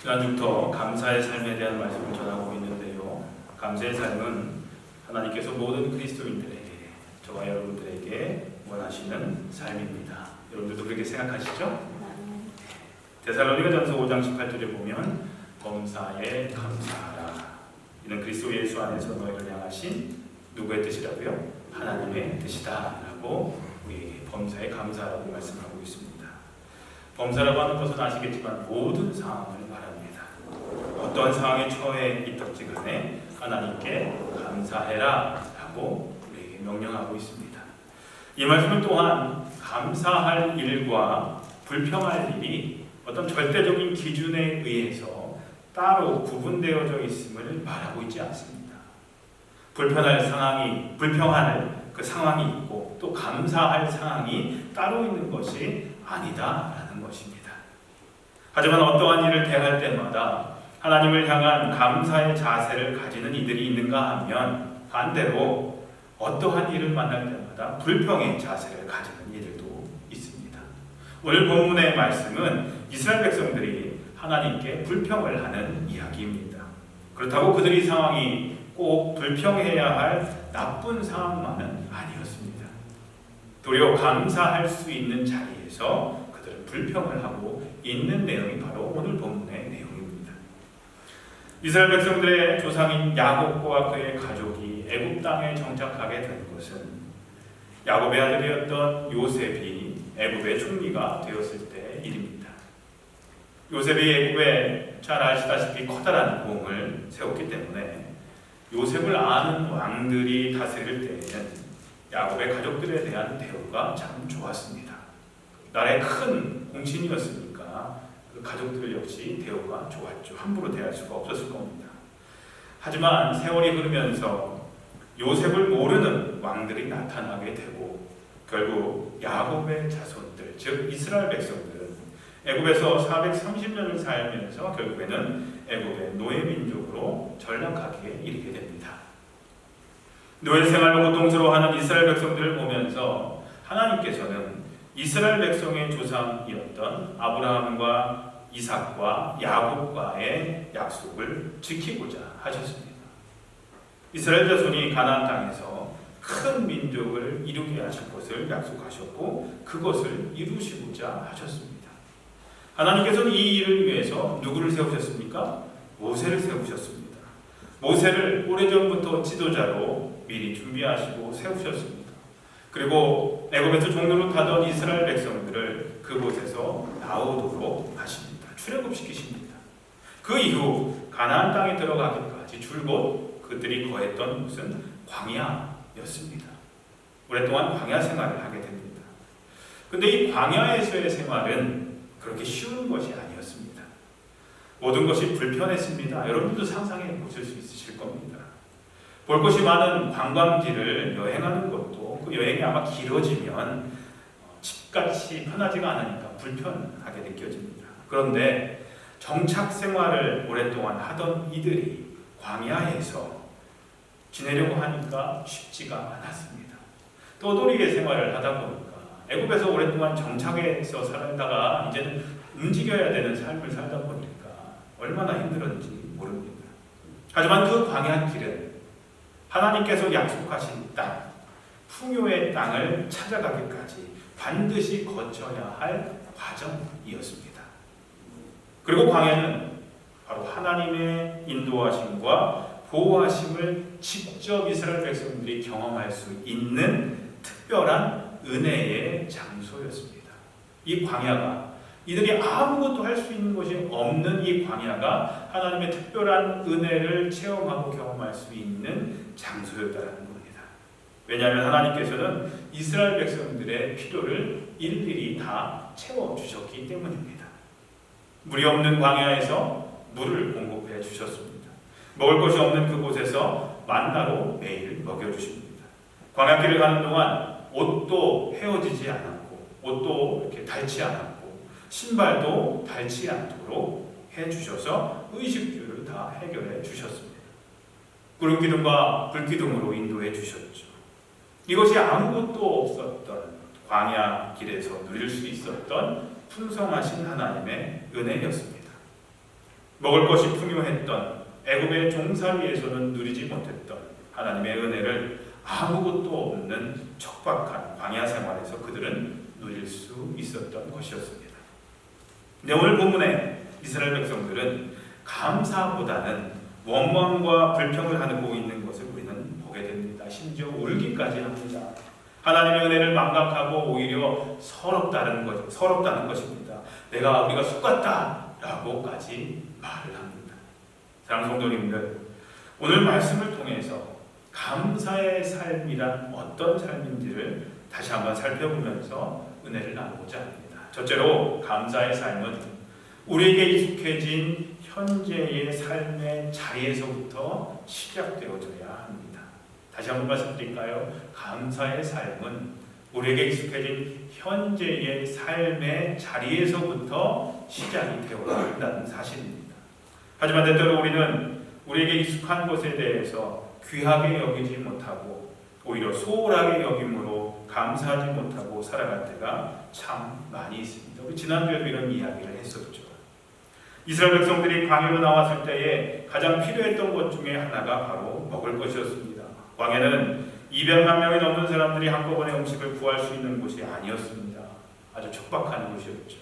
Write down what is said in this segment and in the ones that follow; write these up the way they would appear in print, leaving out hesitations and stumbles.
지난주부터 감사의 삶에 대한 말씀을 전하고 있는데요. 감사의 삶은 하나님께서 모든 그리스도인들에게, 저와 여러분들에게 원하시는 삶입니다. 여러분들도 그렇게 생각하시죠? 데살로니가전서 5장 18절에 보면 범사에 감사하라. 이는 그리스도 예수 안에서 너희를 향하신 누구의 뜻이라고요? 하나님의 뜻이다 라고 우리 범사에 감사라고 말씀하고 있습니다. 범사라고 하는 것은 아시겠지만 모든 상황을 말합니다. 어떠한 상황에 처해 있든지 간에 하나님께 감사해라 라고 우리에게 명령하고 있습니다. 이 말씀은 또한 감사할 일과 불평할 일이 어떤 절대적인 기준에 의해서 따로 구분되어져 있음을 말하고 있지 않습니다. 불평할 그 상황이 있고 또 감사할 상황이 따로 있는 것이 아니다라는 것입니다. 하지만 어떠한 일을 대할 때마다 하나님을 향한 감사의 자세를 가지는 이들이 있는가 하면 반대로 어떠한 일을 만날 때마다 불평의 자세를 가지는 이들도 있습니다. 오늘 본문의 말씀은 이스라엘 백성들이 하나님께 불평을 하는 이야기입니다. 그렇다고 그들이 상황이 꼭 불평해야 할 나쁜 상황만은 아니었습니다. 도리어 감사할 수 있는 자리에서 그들은 불평을 하고 있는 내용이 바로 오늘 본문의 내용입니다. 이스라엘 백성들의 조상인 야곱과 그의 가족이 애굽 땅에 정착하게 된 것은 야곱의 아들이었던 요셉이 애굽의 총리가 되었을 때의 일입니다. 요셉이 애굽에 잘 아시다시피 커다란 공을 세웠기 때문에 요셉을 아는 왕들이 다스릴 때에는 야곱의 가족들에 대한 대우가 참 좋았습니다. 나라의 큰 공신이었으니까 그 가족들 역시 대우가 좋았죠. 함부로 대할 수가 없었을 겁니다. 하지만 세월이 흐르면서 요셉을 모르는 왕들이 나타나게 되고 결국 야곱의 자손들, 즉 이스라엘 백성들은 애굽에서 430년을 살면서 결국에는 애굽의 노예민족으로 전락하기에 이르게 됩니다. 노예 생활로 고통스러워하는 이스라엘 백성들을 보면서 하나님께서는 이스라엘 백성의 조상이었던 아브라함과 이삭과 야곱과의 약속을 지키고자 하셨습니다. 이스라엘 자손이 가나안 땅에서 큰 민족을 이루게 하실 것을 약속하셨고 그것을 이루시고자 하셨습니다. 하나님께서는 이 일을 위해서 누구를 세우셨습니까? 모세를 세우셨습니다. 모세를 오래전부터 지도자로 미리 준비하시고 세우셨습니다. 그리고 애굽에서 종로로 타던 이스라엘 백성들을 그곳에서 나오도록 하십니다. 출애굽시키십니다. 그 이후 가나안 땅에 들어가기까지 줄곧 그들이 거했던 곳은 광야였습니다. 오랫동안 광야 생활을 하게 됩니다. 그런데 이 광야에서의 생활은 그렇게 쉬운 것이 아니었습니다. 모든 것이 불편했습니다. 여러분도 상상해 보실 수 있으실 겁니다. 볼 것이 많은 관광지를 여행하는 것도 그 여행이 아마 길어지면 집같이 편하지가 않으니까 불편하게 느껴집니다. 그런데 정착 생활을 오랫동안 하던 이들이 광야에서 지내려고 하니까 쉽지가 않았습니다. 떠돌이의 생활을 하다 보니까 애굽에서 오랫동안 정착해서 살다가 이제는 움직여야 되는 삶을 살다 보니까 얼마나 힘들었는지 모릅니다. 하지만 그 광야길은 하나님께서 약속하신 땅, 풍요의 땅을 찾아가기까지 반드시 거쳐야 할 과정이었습니다. 그리고 광야는 바로 하나님의 인도하심과 보호하심을 직접 이스라엘 백성들이 경험할 수 있는 특별한 은혜의 장소였습니다. 이 광야가 이들이 아무것도 할 수 있는 것이 없는 이 광야가 하나님의 특별한 은혜를 체험하고 경험할 수 있는 장소였다는 겁니다. 왜냐하면 하나님께서는 이스라엘 백성들의 필요를 일일이 다 채워주셨기 때문입니다. 물이 없는 광야에서 물을 공급해 주셨습니다. 먹을 것이 없는 그곳에서 만나로 매일 먹여주십니다. 광야길을 가는 동안 옷도 헤어지지 않았고 옷도 이렇게 닳지 않았고 신발도 닳지 않도록 해주셔서 의식주를 다 해결해 주셨습니다. 구름 기둥과 불 기둥으로 인도해 주셨죠. 이것이 아무것도 없었던 광야 길에서 누릴 수 있었던 풍성하신 하나님의 은혜였습니다. 먹을 것이 풍요했던 애굽의 종살이에서는 누리지 못했던 하나님의 은혜를 아무것도 없는 척박한 광야 생활에서 그들은 누릴 수 있었던 것이었습니다. 근데 오늘 본문에 이스라엘 백성들은 감사보다는 원망과 불평을 하고 있는 것을 우리는 보게 됩니다. 심지어 울기까지 합니다. 하나님의 은혜를 망각하고 오히려 서럽다는 것입니다. 우리가 속았다라고까지 말을 합니다. 사랑하는 성도님들, 오늘 말씀을 통해서 감사의 삶이란 어떤 삶인지를 다시 한번 살펴보면서 은혜를 나누고자 합니다. 첫째로, 감사의 삶은 우리에게 익숙해진 현재의 삶의 자리에서부터 시작되어져야 합니다. 다시 한번 말씀드릴까요? 감사의 삶은 우리에게 익숙해진 현재의 삶의 자리에서부터 시작이 되어야 한다는 사실입니다. 하지만 때때로 우리는 우리에게 익숙한 것에 대해서 귀하게 여기지 못하고 오히려 소홀하게 여김으로 감사하지 못하고 살아갈 때가 참 많이 있습니다. 우리 지난주에도 이런 이야기를 했었죠. 이스라엘 백성들이 광야로 나왔을 때에 가장 필요했던 것 중에 하나가 바로 먹을 것이었습니다. 광야는 200만 명이 넘는 사람들이 한꺼번에 음식을 구할 수 있는 곳이 아니었습니다. 아주 척박한 곳이었죠.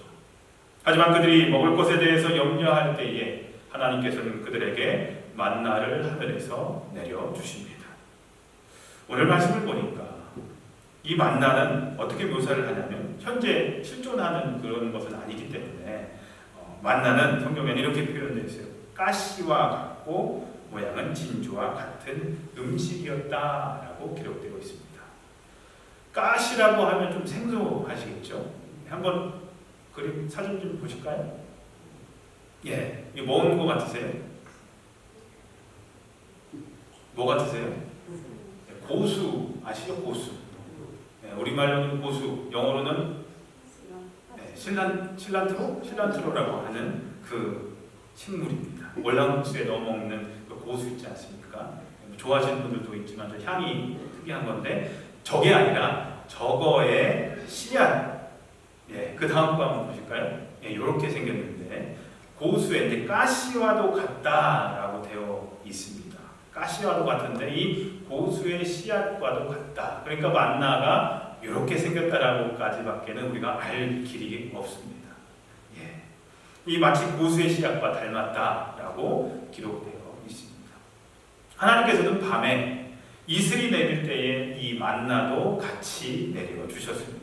하지만 그들이 먹을 것에 대해서 염려할 때에 하나님께서는 그들에게 만나를 하늘에서 내려주십니다. 오늘 말씀을 보니까 이 만나는 어떻게 묘사를 하냐면 현재 실존하는 그런 것은 아니기 때문에 만나는 성경에는 이렇게 표현되어 있어요. 가시와 같고 모양은 진주와 같은 음식이었다라고 기록되어 있습니다. 가시라고 하면 좀 생소하시겠죠? 한번 그림 사진 좀 보실까요? 예, 이거 뭔 거 같으세요? 뭐 같으세요? 고수 아시죠? 고수. 네, 우리말로는 고수, 영어로는 실란트로라고 하는 그 식물입니다. 월남국수에 넣어 먹는 그 고수 있지 않습니까? 좋아하시는 분들도 있지만 저 향이 특이한 건데 저게 아니라 저거의 씨앗. 예, 그 다음 거 한번 보실까요? 예, 이렇게 생겼는데 고수에 이제 가시와도 같다라고 되어 있습니다. 가시와도 같은데 이 고수의 씨앗과도 같다. 그러니까 만나가 이렇게 생겼다라고까지밖에는 우리가 알 길이 없습니다. 예. 이 마치 고수의 씨앗과 닮았다라고 기록되어 있습니다. 하나님께서는 밤에 이슬이 내릴 때에 이 만나도 같이 내려 주셨습니다.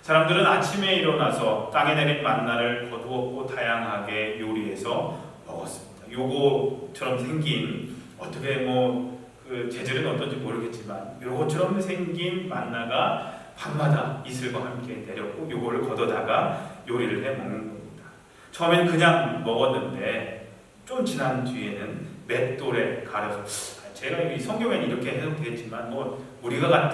사람들은 아침에 일어나서 땅에 내린 만나를 거두었고 다양하게 요리해서 먹었습니다. 요거처럼 생긴 어떻게 그 재질은 어떤지 모르겠지만 요것처럼 생긴 만나가 밤마다 이슬과 함께 내렸고 요거를 걷어다가 요리를 해 먹는 겁니다. 처음엔 그냥 먹었는데 좀 지난 뒤에는 맷돌에 갈아서 제가 이 성경에는 이렇게 해석되었지만 우리가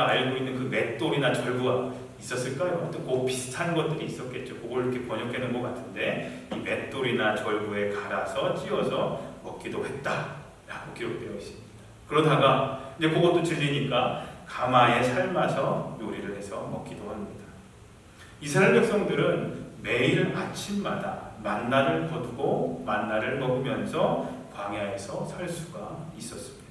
알고 있는 그 맷돌이나 절구가 있었을까요? 또 그 비슷한 것들이 있었겠죠. 그걸 이렇게 번역해 놓은 것 같은데 이 맷돌이나 절구에 갈아서 찧어서 먹기도 했다라고 기록되어 있습니다. 그러다가 이제 그것도 질리니까 가마에 삶아서 요리를 해서 먹기도 합니다. 이스라엘 백성들은 매일 아침마다 만나를 거두고 만나를 먹으면서 광야에서 살 수가 있었습니다.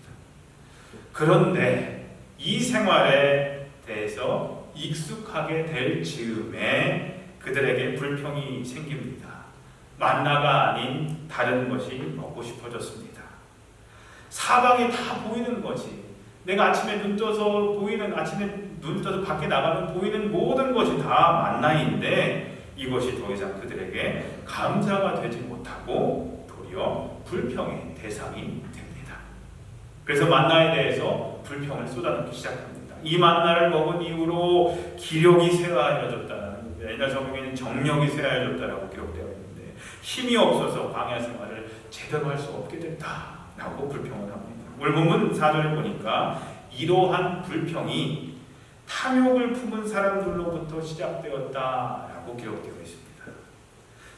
그런데 이 생활에 대해서 익숙하게 될 즈음에 그들에게 불평이 생깁니다. 만나가 아닌 다른 것이 먹고 싶어졌습니다. 사방이 다 보이는 것이 내가 아침에 눈 떠서 밖에 나가면 보이는 모든 것이 다 만나인데 이것이 더 이상 그들에게 감사가 되지 못하고 도리어 불평의 대상이 됩니다. 그래서 만나에 대해서 불평을 쏟아내기 시작합니다. 이 만나를 먹은 이후로 기력이 쇠하여졌다는, 옛날 성경에는 정력이 쇠하여졌다라고 기록되어 있는데 힘이 없어서 광야 생활을 제대로 할 수 없게 됐다라고 불평을 합니다. 오늘 본문 4절을 보니까 이러한 불평이 탐욕을 품은 사람들로부터 시작되었다라고 기록되어 있습니다.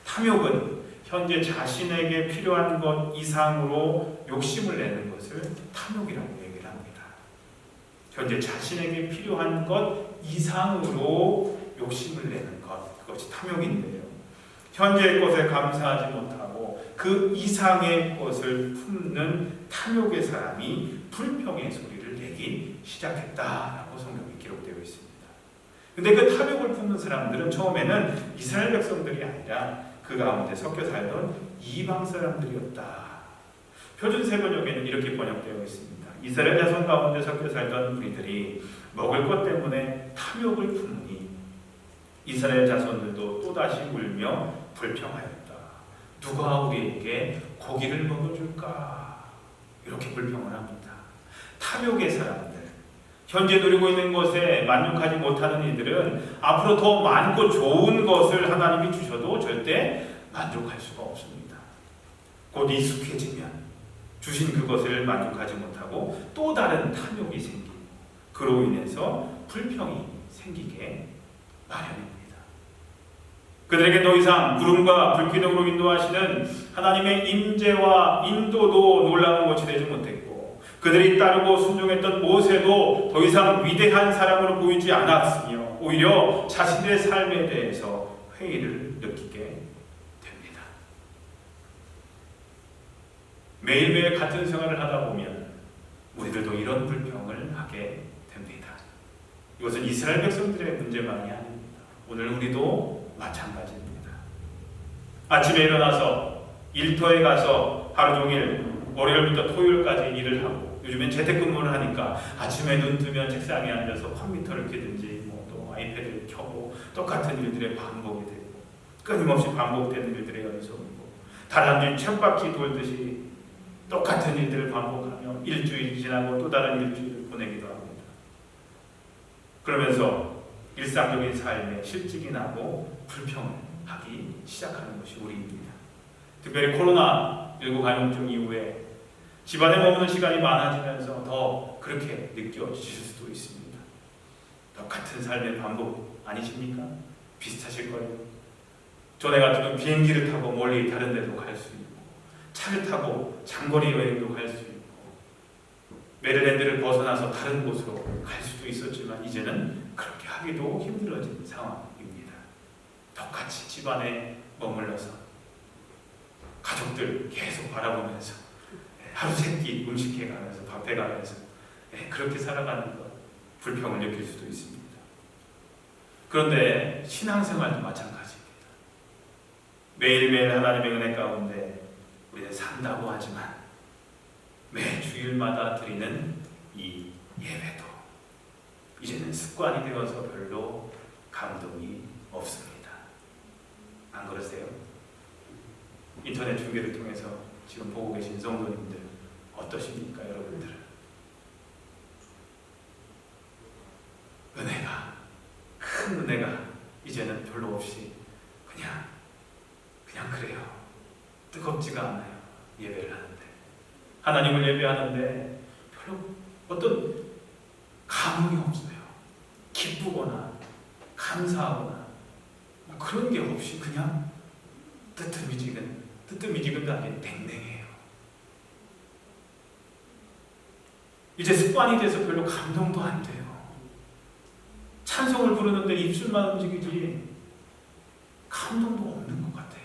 탐욕은 현재 자신에게 필요한 것 이상으로 욕심을 내는 것을 탐욕이라고 얘기를 합니다. 현재 자신에게 필요한 것 이상으로 욕심을 내는 것, 그것이 탐욕인데요. 현재의 것에 감사하지 못하고 그 이상의 것을 품는 탐욕의 사람이 불평의 소리를 내기 시작했다라고 성경에 기록되어 있습니다. 근데 그 탐욕을 품는 사람들은 처음에는 이스라엘 백성들이 아니라 그 가운데 섞여 살던 이방 사람들이었다. 표준 세번역에는 이렇게 번역되어 있습니다. 이스라엘 자손 가운데 섞여 살던 우리들이 먹을 것 때문에 탐욕을 품으니 이스라엘 자손들도 또다시 울며 불평하였다. 누가 우리에게 고기를 먹어줄까? 이렇게 불평을 합니다. 탐욕의 사람들, 현재 누리고 있는 것에 만족하지 못하는 이들은 앞으로 더 많고 좋은 것을 하나님이 주셔도 절대 만족할 수가 없습니다. 곧 익숙해지면 주신 그것을 만족하지 못하고 또 다른 탐욕이 생기고 그로 인해서 불평이 생기게 마련입니다. 그들에게 더 이상 구름과 불기둥으로 인도하시는 하나님의 임재와 인도도 놀라운 것이 되지 못했고 그들이 따르고 순종했던 모세도 더 이상 위대한 사람으로 보이지 않았으며 오히려 자신의 삶에 대해서 회의를 느끼게 됩니다. 매일매일 같은 생활을 하다 보면 우리들도 이런 불평을 하게 됩니다. 이것은 이스라엘 백성들의 문제만이 아닙니다. 오늘 우리도 마찬가지입니다. 아침에 일어나서 일터에 가서 하루 종일 월요일부터 토요일까지 일을 하고 요즘엔 재택근무를 하니까 아침에 눈 뜨면 책상에 앉아서 컴퓨터를 켜든지 또 아이패드를 켜고 똑같은 일들의 반복이 되고 끊임없이 반복되는 일들의 연속이고 달 한 줄 쳇바퀴 돌듯이 똑같은 일들을 반복하며 일주일 지나고 또 다른 일주일을 보내기도 합니다. 그러면서 일상적인 삶에 실직이 나고 불평을 하기 시작하는 것이 우리입니다. 특별히 코로나19 감염증 이후에 집안에 머무는 시간이 많아지면서 더 그렇게 느껴지실 수도 있습니다. 똑같은 삶의 반복 아니십니까? 비슷하실 거예요. 전에 같으면 비행기를 타고 멀리 다른 데도 갈 수 있고 차를 타고 장거리 여행도 갈 수 있고 메릴랜드를 벗어나서 다른 곳으로 갈 수도 있었지만 이제는 그렇게 하기도 힘들어진 상황입니다. 똑같이 집안에 머물러서 가족들 계속 바라보면서 하루 세끼 음식해가면서 밥해가면서 그렇게 살아가는 것 불평을 느낄 수도 있습니다. 그런데 신앙생활도 마찬가지입니다. 매일매일 하나님의 은혜 가운데 우리는 산다고 하지만 매 주일마다 드리는 이 예배도 이제는 습관이 되어서 별로 감동이 없습니다. 안 그러세요? 인터넷 중계를 통해서 지금 보고 계신 성도님들 어떠십니까, 여러분들? 은혜가, 큰 은혜가 이제는 별로 없이 그냥 그래요. 뜨겁지가 않아요. 예배를 하는데 하나님을 예배하는데 별로 어떤 감흥이 없어요. 기쁘거나 감사하거나 그런 게 없이 그냥 뜨뜻미지근도 아닌 냉랭해요. 이제 습관이 돼서 별로 감동도 안 돼요. 찬송을 부르는데 입술만 움직이지 감동도 없는 것 같아요.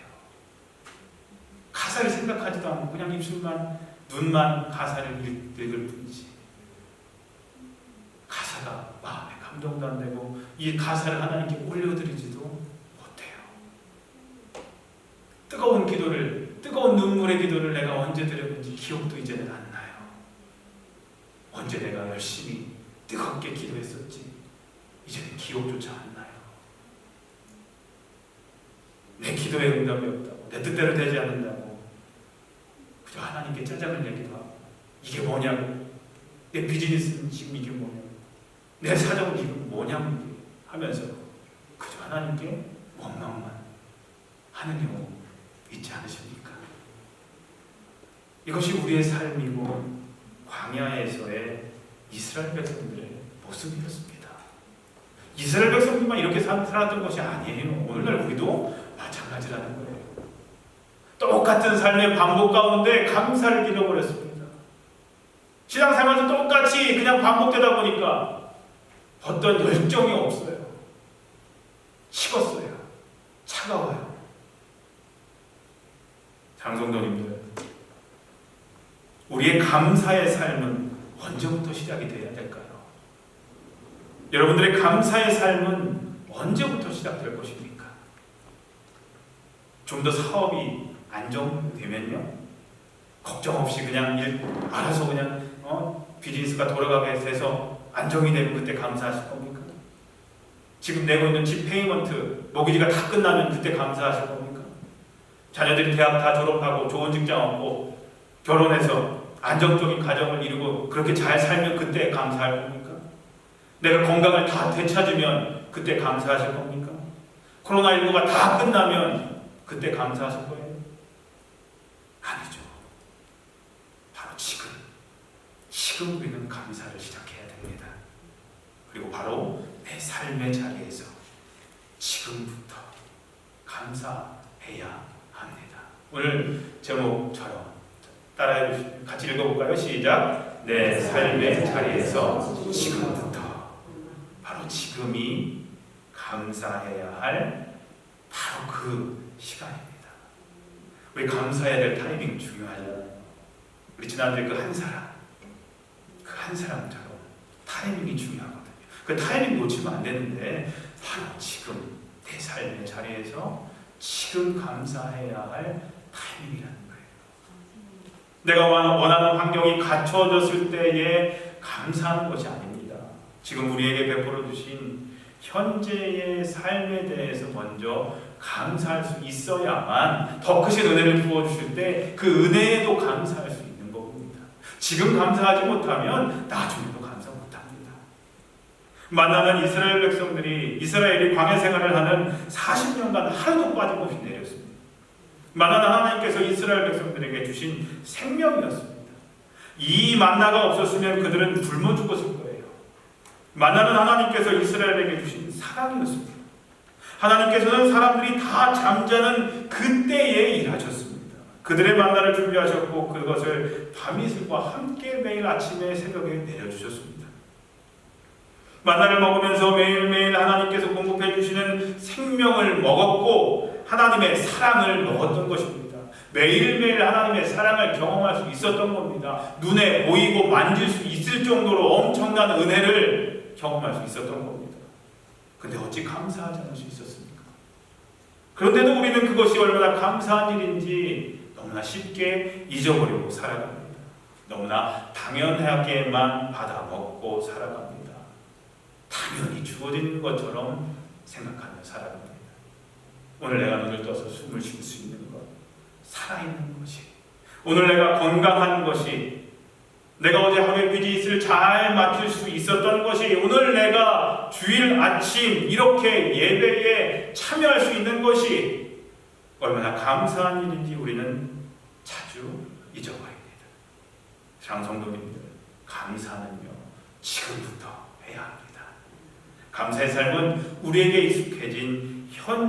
가사를 생각하지도 않고 그냥 입술만, 눈만 가사를 읽을 뿐이지 가사가 마음에 감동도 안 되고 이 가사를 하나님께 올려드리지도 못해요. 뜨거운 눈물의 기도를 내가 언제 드렸는지 기억도 이제는 안 나요. 언제 내가 열심히 뜨겁게 기도했었지 이제는 기억조차 안 나요. 내 기도에 응답이 없다고, 내 뜻대로 되지 않는다고 그저 하나님께 짜증을 내기도 하고 이게 뭐냐고, 내 비즈니스는 지금 이게 뭐냐고, 내 사정은 지금 뭐냐고 하면서 그저 하나님께 원망만 하는 경우 있지 않으십니까? 이것이 우리의 삶이고 광야에서의 이스라엘 백성들의 모습이었습니다. 이스라엘 백성들만 이렇게 살았던 것이 아니에요. 오늘날 우리도 마찬가지라는 거예요. 똑같은 삶의 반복 가운데 감사를 잃어버렸습니다. 신앙생활도 똑같이 그냥 반복되다 보니까 어떤 열정이 없어요. 식었어요. 차가워요. 장성도님들, 우리의 감사의 삶은 언제부터 시작이 돼야 될까요? 여러분들의 감사의 삶은 언제부터 시작될 것입니까? 좀 더 사업이 안정되면요, 걱정 없이 그냥 알아서 그냥 비즈니스가 돌아가게 돼서 안정이 되면 그때 감사하실 겁니까? 지금 내고 있는 집 페이먼트 모기지가 다 끝나면 그때 감사하실 겁니까? 자녀들이 대학 다 졸업하고 좋은 직장 얻고 결혼해서 안정적인 가정을 이루고 그렇게 잘 살면 그때 감사할 겁니까? 내가 건강을 다 되찾으면 그때 감사하실 겁니까? 코로나19가 다 끝나면 그때 감사하실 거예요? 아니죠. 바로 지금 우리는 감사를 시작해야 됩니다. 그리고 바로 내 삶의 자리에서 지금부터 감사해야 합니다. 오늘 제목처럼 따라해 주시죠. 같이 읽어볼까요? 시작. 내 삶의 자리에서 지금부터. 바로 지금이 감사해야 할 바로 그 시간입니다. 우리 감사해야 될 타이밍 중요하잖아요. 우리 지난주에 그 한 사람처럼 타이밍이 중요하거든요. 그 타이밍 놓치면 안 되는데 바로 지금 내 삶의 자리에서 지금 감사해야 할 타이밍이라는 거예요. 내가 원하는 환경이 갖춰졌을 때에 감사하는 것이 아닙니다. 지금 우리에게 베풀어 주신 현재의 삶에 대해서 먼저 감사할 수 있어야만 더 크신 은혜를 부어주실 때 그 은혜에도 감사할 수 있는 겁니다. 지금 감사하지 못하면 나중에도 감사 못합니다. 만나는 이스라엘 백성들이 이스라엘이 광야 생활을 하는 40년간 하루도 빠짐없이 내렸습니다. 만나는 하나님께서 이스라엘 백성들에게 주신 생명이었습니다. 이 만나가 없었으면 그들은 굶어 죽었을 거예요. 만나는 하나님께서 이스라엘에게 주신 사랑이었습니다. 하나님께서는 사람들이 다 잠자는 그때에 일하셨습니다. 그들의 만나를 준비하셨고 그것을 밤이슬과 함께 매일 아침에 새벽에 내려주셨습니다. 만나를 먹으면서 매일매일 하나님께서 공급해 주시는 생명을 먹었고 하나님의 사랑을 먹었던 것입니다. 매일매일 하나님의 사랑을 경험할 수 있었던 겁니다. 눈에 보이고 만질 수 있을 정도로 엄청난 은혜를 경험할 수 있었던 겁니다. 근데 어찌 감사하지 않을 수 있었습니까? 그런데도 우리는 그것이 얼마나 감사한 일인지 너무나 쉽게 잊어버리고 살아갑니다. 너무나 당연하게만 받아먹고 살아갑니다. 당연히 주어진 것처럼 생각하며 살아갑니다. 오늘 내가 눈을 떠서 숨을 쉴 수 있는 것, 살아있는 것이, 오늘 내가 건강한 것이, 내가 어제 하루의 비즈니스를 잘 마칠 수 있었던 것이, 오늘 내가 주일 아침 이렇게 예배에 참여할 수 있는 것이 얼마나 감사한 일인지 우리는 자주 잊어버립니다. 장성도님들, 감사는요 지금부터 해야 합니다. 감사의 삶은 우리에게 익숙해진 현